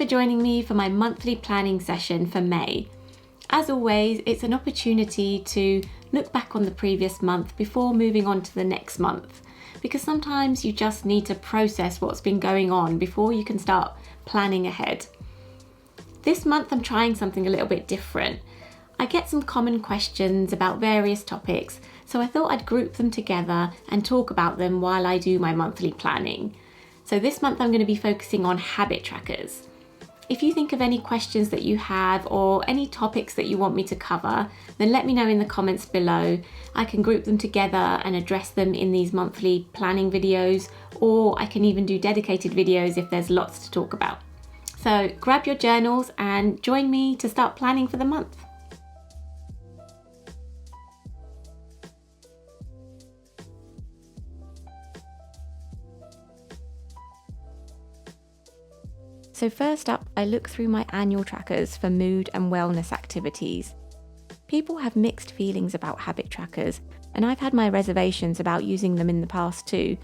for joining me for my monthly planning session for May. As always, it's an opportunity to look back on the previous month before moving on to the next month, because sometimes you just need to process what's been going on before you can start planning ahead. This month I'm trying something a little bit different. I get some common questions about various topics, so I thought I'd group them together and talk about them while I do my monthly planning. So this month I'm going to be focusing on habit trackers. If you think of any questions that you have or any topics that you want me to cover, then let me know in the comments below. I can group them together and address them in these monthly planning videos, or I can even do dedicated videos if there's lots to talk about. So grab your journals and join me to start planning for the month. So first up, I look through my annual trackers for mood and wellness activities. People have mixed feelings about habit trackers, and I've had my reservations about using them in the past too.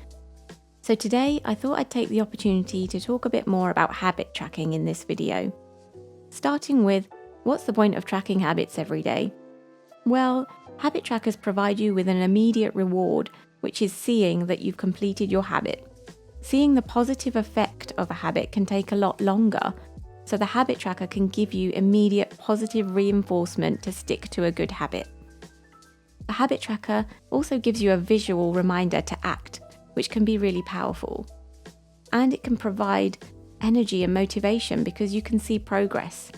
So today, I thought I'd take the opportunity to talk a bit more about habit tracking in this video. Starting with, what's the point of tracking habits every day? Well, habit trackers provide you with an immediate reward, which is seeing that you've completed your habit. Seeing the positive effect of a habit can take a lot longer, so the habit tracker can give you immediate positive reinforcement to stick to a good habit. A habit tracker also gives you a visual reminder to act, which can be really powerful. And it can provide energy and motivation because you can see progress.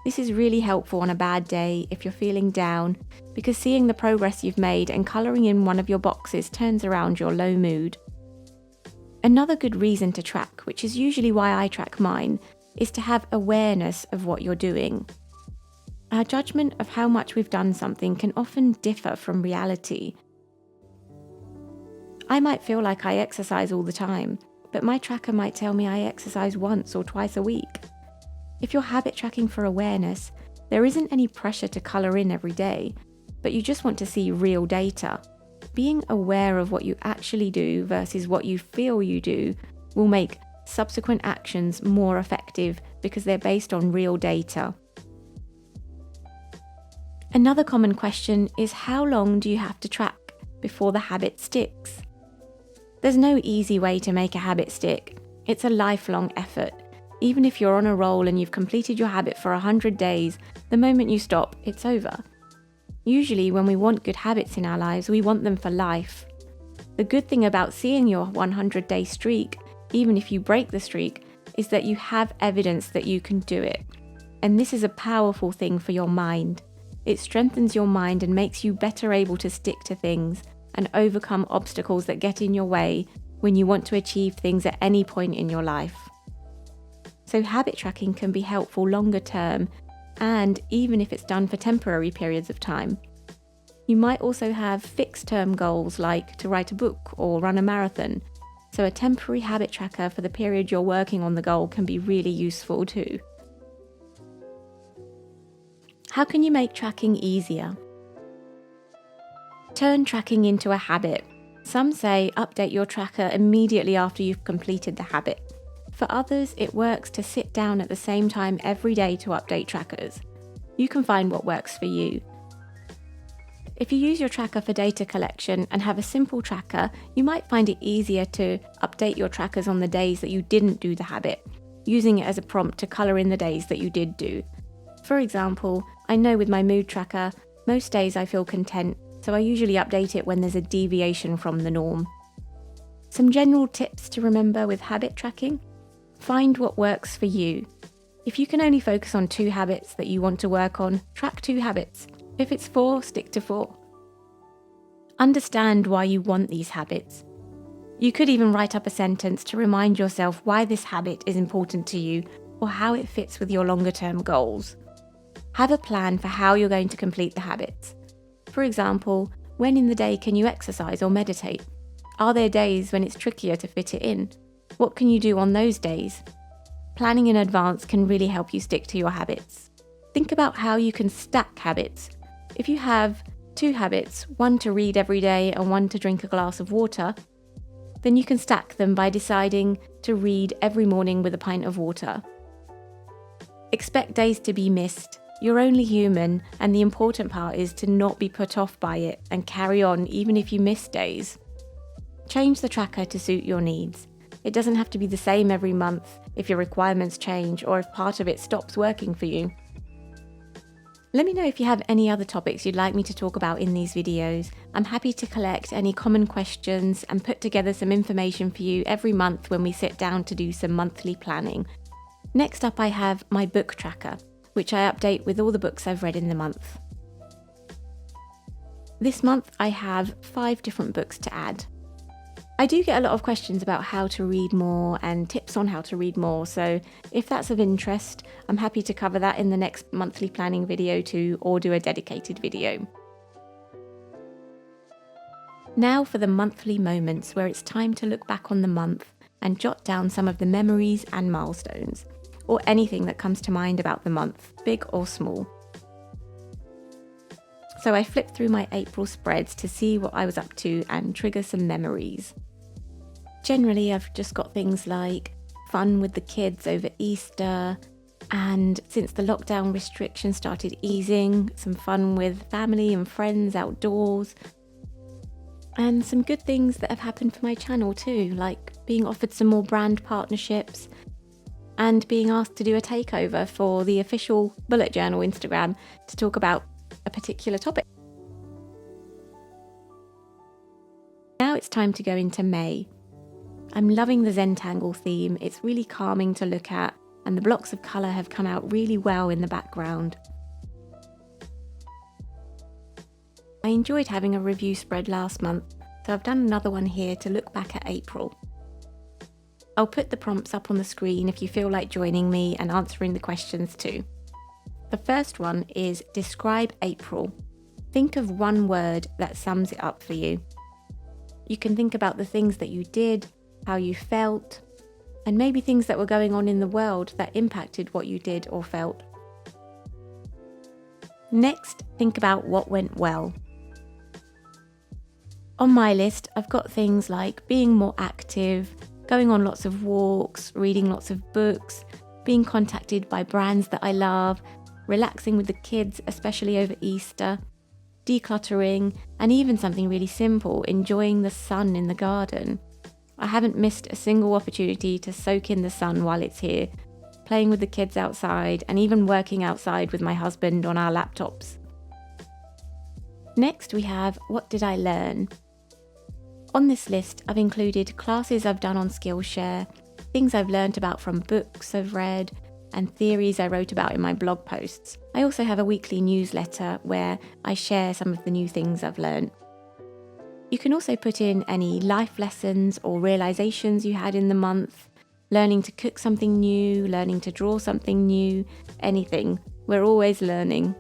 This is really helpful on a bad day if you're feeling down, because seeing the progress you've made and colouring in one of your boxes turns around your low mood. Another good reason to track, which is usually why I track mine, is to have awareness of what you're doing. Our judgment of how much we've done something can often differ from reality. I might feel like I exercise all the time, but my tracker might tell me I exercise once or twice a week. If you're habit tracking for awareness, there isn't any pressure to colour in every day, but you just want to see real data. Being aware of what you actually do versus what you feel you do will make subsequent actions more effective because they're based on real data. Another common question is, how long do you have to track before the habit sticks? There's no easy way to make a habit stick. It's a lifelong effort. Even if you're on a roll and you've completed your habit for 100 days, the moment you stop, it's over. Usually when we want good habits in our lives, we want them for life. The good thing about seeing your 100-day streak, even if you break the streak, is that you have evidence that you can do it. And this is a powerful thing for your mind. It strengthens your mind and makes you better able to stick to things and overcome obstacles that get in your way when you want to achieve things at any point in your life. So habit tracking can be helpful longer term, and even if it's done for temporary periods of time. You might also have fixed term goals like to write a book or run a marathon, so a temporary habit tracker for the period you're working on the goal can be really useful too. How can you make tracking easier? Turn tracking into a habit. Some say update your tracker immediately after you've completed the habit. For others, it works to sit down at the same time every day to update trackers. You can find what works for you. If you use your tracker for data collection and have a simple tracker, you might find it easier to update your trackers on the days that you didn't do the habit, using it as a prompt to colour in the days that you did do. For example, I know with my mood tracker, most days I feel content, so I usually update it when there's a deviation from the norm. Some general tips to remember with habit tracking. Find what works for you. If you can only focus on 2 habits that you want to work on, track 2 habits. If it's 4, stick to 4. Understand why you want these habits. You could even write up a sentence to remind yourself why this habit is important to you or how it fits with your longer term goals. Have a plan for how you're going to complete the habits. For example, when in the day can you exercise or meditate? Are there days when it's trickier to fit it in? What can you do on those days? Planning in advance can really help you stick to your habits. Think about how you can stack habits. If you have 2 habits, one to read every day and one to drink a glass of water, then you can stack them by deciding to read every morning with a pint of water. Expect days to be missed. You're only human, and the important part is to not be put off by it and carry on even if you miss days. Change the tracker to suit your needs. It doesn't have to be the same every month if your requirements change or if part of it stops working for you. Let me know if you have any other topics you'd like me to talk about in these videos. I'm happy to collect any common questions and put together some information for you every month when we sit down to do some monthly planning. Next up, I have my book tracker, which I update with all the books I've read in the month. This month I have 5 different books to add. I do get a lot of questions about how to read more and tips on how to read more, so if that's of interest, I'm happy to cover that in the next monthly planning video too, or do a dedicated video. Now for the monthly moments where it's time to look back on the month and jot down some of the memories and milestones, or anything that comes to mind about the month, big or small. So I flipped through my April spreads to see what I was up to and trigger some memories. Generally, I've just got things like fun with the kids over Easter, and since the lockdown restrictions started easing, some fun with family and friends outdoors, and some good things that have happened for my channel too, like being offered some more brand partnerships and being asked to do a takeover for the official bullet journal Instagram to talk about a particular topic. Now it's time to go into May. I'm loving the Zentangle theme. It's really calming to look at, and the blocks of colour have come out really well in the background. I enjoyed having a review spread last month, so I've done another one here to look back at April. I'll put the prompts up on the screen if you feel like joining me and answering the questions too. The first one is describe April. Think of one word that sums it up for you. You can think about the things that you did, how you felt, and maybe things that were going on in the world that impacted what you did or felt. Next, think about what went well. On my list, I've got things like being more active, going on lots of walks, reading lots of books, being contacted by brands that I love, relaxing with the kids, especially over Easter, decluttering, and even something really simple, enjoying the sun in the garden. I haven't missed a single opportunity to soak in the sun while it's here, playing with the kids outside and even working outside with my husband on our laptops. Next we have what did I learn? On this list I've included classes I've done on Skillshare, things I've learnt about from books I've read, and theories I wrote about in my blog posts. I also have a weekly newsletter where I share some of the new things I've learnt. You can also put in any life lessons or realizations you had in the month, learning to cook something new, learning to draw something new, anything. We're always learning.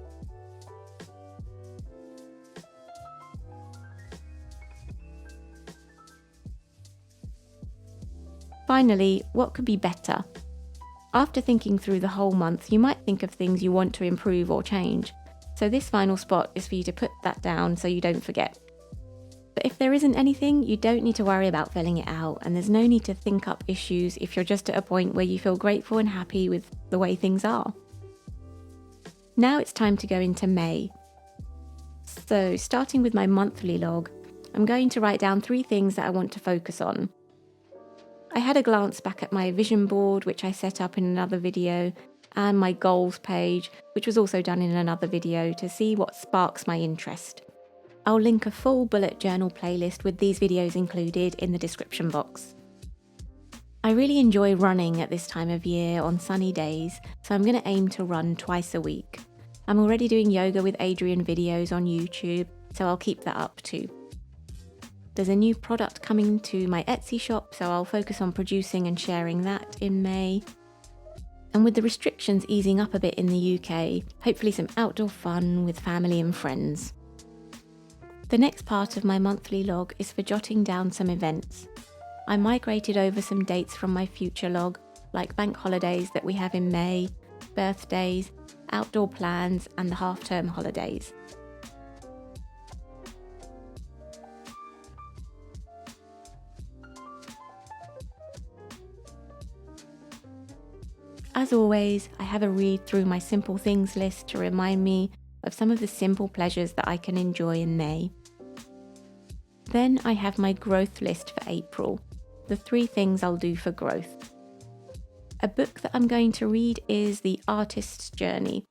Finally, what could be better? After thinking through the whole month, you might think of things you want to improve or change. So this final spot is for you to put that down so you don't forget. But if there isn't anything, you don't need to worry about filling it out, and there's no need to think up issues if you're just at a point where you feel grateful and happy with the way things are. Now it's time to go into May. So starting with my monthly log, I'm going to write down 3 things that I want to focus on. I had a glance back at my vision board, which I set up in another video, and my goals page, which was also done in another video, to see what sparks my interest. I'll link a full bullet journal playlist with these videos included in the description box. I really enjoy running at this time of year on sunny days, so I'm going to aim to run twice a week. I'm already doing yoga with Adrian videos on YouTube, so I'll keep that up too. There's a new product coming to my Etsy shop, so I'll focus on producing and sharing that in May. And with the restrictions easing up a bit in the UK, hopefully some outdoor fun with family and friends. The next part of my monthly log is for jotting down some events. I migrated over some dates from my future log, like bank holidays that we have in May, birthdays, outdoor plans, and the half-term holidays. As always, I have a read through my simple things list to remind me of some of the simple pleasures that I can enjoy in May. Then I have my growth list for April, the 3 things I'll do for growth. A book that I'm going to read is The Artist's Journey.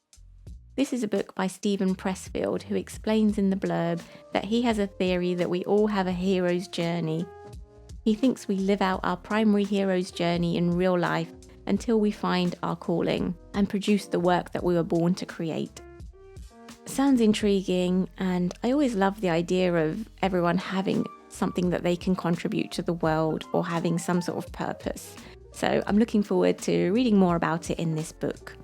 This is a book by Stephen Pressfield, who explains in the blurb that he has a theory that we all have a hero's journey. He thinks we live out our primary hero's journey in real life until we find our calling and produce the work that we were born to create. Sounds intriguing, and I always love the idea of everyone having something that they can contribute to the world or having some sort of purpose. So I'm looking forward to reading more about it in this book.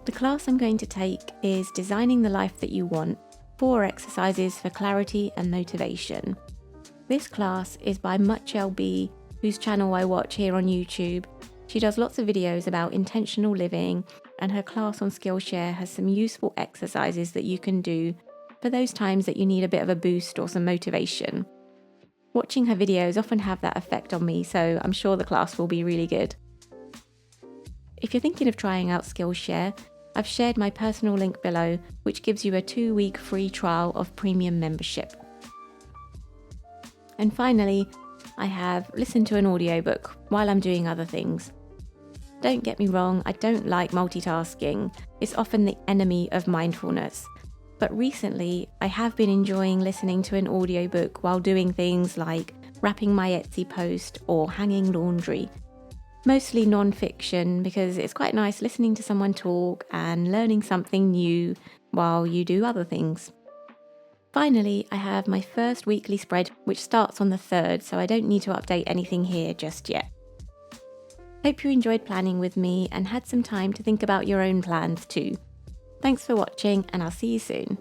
The class I'm going to take is Designing the Life That You Want, 4 exercises for clarity and motivation. This class is by Much LB, whose channel I watch here on YouTube. She does lots of videos about intentional living, and her class on Skillshare has some useful exercises that you can do for those times that you need a bit of a boost or some motivation. Watching her videos often have that effect on me, so I'm sure the class will be really good. If you're thinking of trying out Skillshare, I've shared my personal link below, which gives you a 2-week free trial of premium membership. And finally, I have listened to an audiobook while I'm doing other things. Don't get me wrong, I don't like multitasking. It's often the enemy of mindfulness. But recently, I have been enjoying listening to an audiobook while doing things like wrapping my Etsy post or hanging laundry. Mostly non-fiction, because it's quite nice listening to someone talk and learning something new while you do other things. Finally, I have my first weekly spread, which starts on the 3rd, so I don't need to update anything here just yet. Hope you enjoyed planning with me and had some time to think about your own plans too. Thanks for watching, and I'll see you soon.